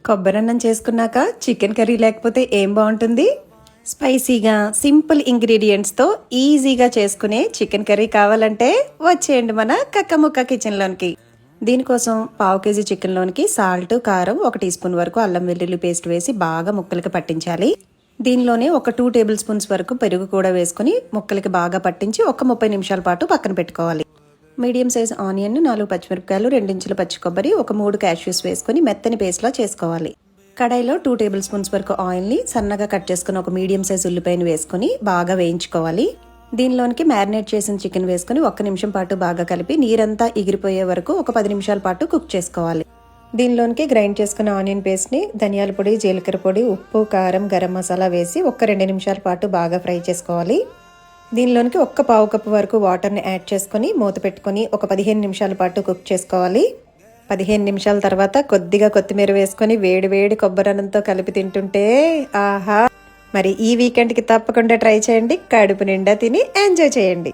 కొబ్బరన్నం చేసుకున్నాక chicken curry లేకపోతే ఏం బాగుంటుంది? స్పైసీగా సింపుల్ ఇంగ్రీడియంట్స్తో ఈజీగా చేసుకునే చికెన్ కర్రీ కావాలంటే వచ్చేయండి మన కక్కముక్క కిచెన్లోనికి. దీనికోసం పావు కేజీ చికెన్లోనికి సాల్ట్, కారం, 1 టీ స్పూన్ వరకు అల్లం వెల్లుల్లి పేస్ట్ వేసి బాగా ముక్కలకి పట్టించాలి. దీనిలోనే ఒక 2 టేబుల్ స్పూన్స్ వరకు పెరుగు కూడా వేసుకుని ముక్కలకి బాగా పట్టించి ఒక 30 నిమిషాల పాటు పక్కన పెట్టుకోవాలి. మీడియం సైజ్ ఆనియన్, 4 పచ్చిమిరపకాయలు, 2 ఇంచుల పచ్చి కొబ్బరి, ఒక 3 క్యాష్యూస్ వేసుకుని మెత్తని పేస్ట్లా చేసుకోవాలి. కడాయిలో 2 టేబుల్ స్పూన్స్ వరకు ఆయిల్ని సన్నగా కట్ చేసుకుని ఒక మీడియం సైజ్ ఉల్లిపాయను వేసుకుని బాగా వేయించుకోవాలి. దీనిలోనికి మ్యారినేట్ చేసిన చికెన్ వేసుకుని 1 నిమిషం పాటు బాగా కలిపి నీరంతా ఎగిరిపోయే వరకు ఒక 10 నిమిషాల పాటు కుక్ చేసుకోవాలి. దీనిలోనికి గ్రైండ్ చేసుకున్న ఆనియన్ పేస్ట్ని ధనియాల పొడి, జీలకర్ర పొడి, ఉప్పు, కారం, గరం మసాలా వేసి ఒక 2 నిమిషాల పాటు బాగా ఫ్రై చేసుకోవాలి. దీనిలోనికి ఒక పావు కప్పు వరకు వాటర్ని యాడ్ చేసుకుని మూత పెట్టుకుని ఒక 15 నిమిషాల పాటు కుక్ చేసుకోవాలి. 15 నిమిషాల తర్వాత కొద్దిగా కొత్తిమీర వేసుకొని వేడి వేడి కొబ్బరన్నంతో కలిపి తింటుంటే ఆహా! మరి ఈ వీకెండ్కి తప్పకుండా ట్రై చేయండి. కడుపు నిండా తిని ఎంజాయ్ చేయండి.